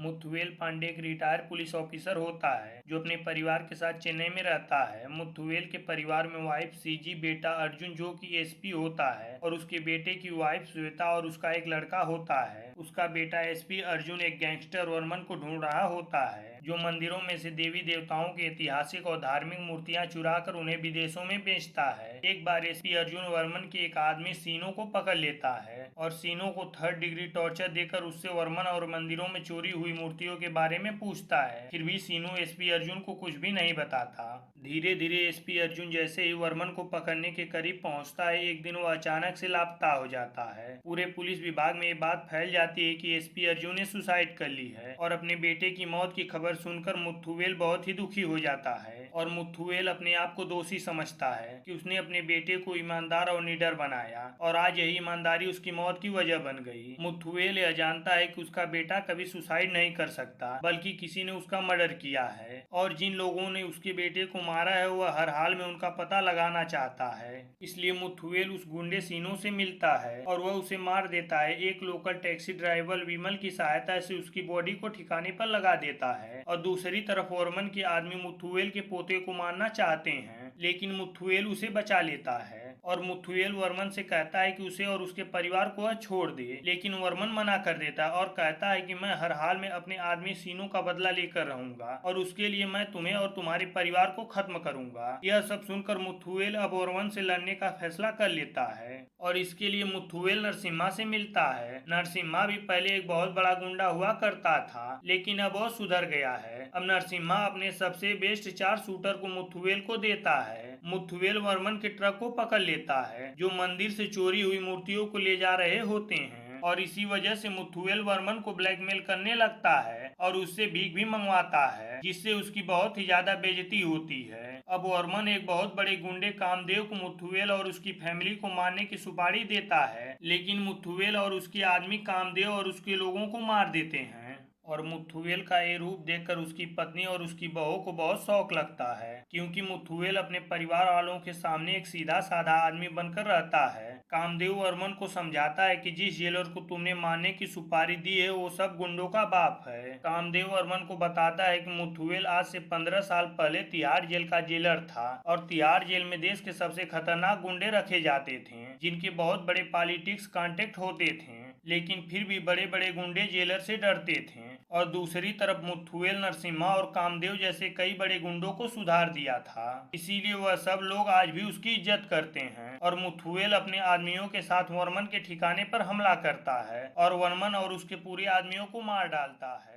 मुथुवेल पांडे एक retire police officer होता है जो अपने परिवार के साथ चेन्नई में रहता है। मुथुवेल के परिवार में वाइफ सीजी, बेटा अर्जुन जो कि एसपी होता है और उसके बेटे की वाइफ श्वेता और उसका एक लड़का होता है। उसका बेटा एसपी अर्जुन एक गैंगस्टर वर्मन को ढूंढ रहा होता है जो मंदिरों में से देवी देवताओं की ऐतिहासिक और धार्मिक मूर्तियां चुरा कर उन्हें विदेशों में बेचता है। एक बार एसपी अर्जुन वर्मन के एक आदमी सीनो को पकड़ लेता है और सीनो को 3rd डिग्री टॉर्चर देकर उससे वर्मन और मंदिरों में चोरी हुई मूर्तियों के बारे में पूछता है। फिर भी सीनो एसपी अर्जुन को कुछ भी नहीं बताता। धीरे धीरे एसपी अर्जुन जैसे ही वर्मन को पकड़ने के करीब पहुंचता है, एक दिन वो अचानक से लापता हो जाता है। पूरे पुलिस विभाग में ये बात फैल जाती है कि एसपी अर्जुन ने सुसाइड कर ली है और अपने बेटे की मौत की खबर सुनकर मुथुवेल बहुत ही दुखी हो जाता है और मुथुवेल अपने आप को दोषी समझता है कि उसने अपने बेटे को ईमानदार और निडर बनाया और आज यही ईमानदारी उसकी मौत की वजह बन गई। मुथुवेल यह जानता है कि उसका बेटा कभी सुसाइड नहीं कर सकता बल्कि किसी ने उसका मर्डर किया है और जिन लोगों ने उसके बेटे को मारा है वह हर हाल में उनका पता लगाना चाहता है। इसलिए मुथुवेल उस गुंडे सीनो से मिलता है और वह उसे मार देता है। एक लोकल टैक्सी ड्राइवर विमल की सहायता से उसकी बॉडी को ठिकाने पर लगा देता है और दूसरी तरफ वर्मन के आदमी मुथुवेल के पोते को मारना चाहते हैं लेकिन मुथुवेल उसे बचा लेता है और मुथुवेल वर्मन से कहता है कि उसे और उसके परिवार को छोड़ दे, लेकिन वर्मन मना कर देता है और कहता है कि मैं हर हाल में अपने आदमी सीनो का बदला लेकर रहूंगा और उसके लिए मैं तुम्हें और तुम्हारे परिवार को खत्म करूंगा। यह सब सुनकर मुथुवेल अब वर्मन से लड़ने का फैसला कर लेता है और इसके लिए मुथुवेल नरसिम्हा से मिलता है। नरसिम्हा भी पहले एक बहुत बड़ा गुंडा हुआ करता था लेकिन अब वो सुधर गया है। अब नरसिम्हा अपने सबसे बेस्ट 4 शूटर को मुथुवेल को देता है। मुथुवेल वर्मन के ट्रक को पकड़ लेता है जो मंदिर से चोरी हुई मूर्तियों को ले जा रहे होते हैं और इसी वजह से मुथुवेल वर्मन को ब्लैकमेल करने लगता है और उससे भीख भी मंगवाता है जिससे उसकी बहुत ही ज्यादा बेइज्जती होती है। अब वर्मन एक बहुत बड़े गुंडे कामदेव को मुथुवेल और उसकी फैमिली को मारने की सुपारी देता है लेकिन मुथुवेल और उसके आदमी कामदेव और उसके लोगों को मार देते हैं और मुथुवेल का ये रूप देखकर उसकी पत्नी और उसकी बहू को बहुत शौक लगता है क्योंकि मुथुवेल अपने परिवार वालों के सामने एक सीधा साधा आदमी बनकर रहता है। कामदेव वर्मन को समझाता है कि जिस जेलर को तुमने मारने की सुपारी दी है वो सब गुंडों का बाप है। कामदेव वर्मन को बताता है कि मुथुवेल आज से 15 साल पहले तिहाड़ जेल का जेलर था और तिहाड़ जेल में देश के सबसे खतरनाक गुंडे रखे जाते थे जिनके बहुत बड़े पॉलिटिक्स कॉन्टेक्ट होते थे, लेकिन फिर भी बड़े बड़े गुंडे जेलर से डरते थे। और दूसरी तरफ मुथुवेल नरसिम्हा और कामदेव जैसे कई बड़े गुंडों को सुधार दिया था, इसीलिए वह सब लोग आज भी उसकी इज्जत करते हैं। और मुथुवेल अपने आदमियों के साथ वर्मन के ठिकाने पर हमला करता है और वर्मन और उसके पूरे आदमियों को मार डालता है।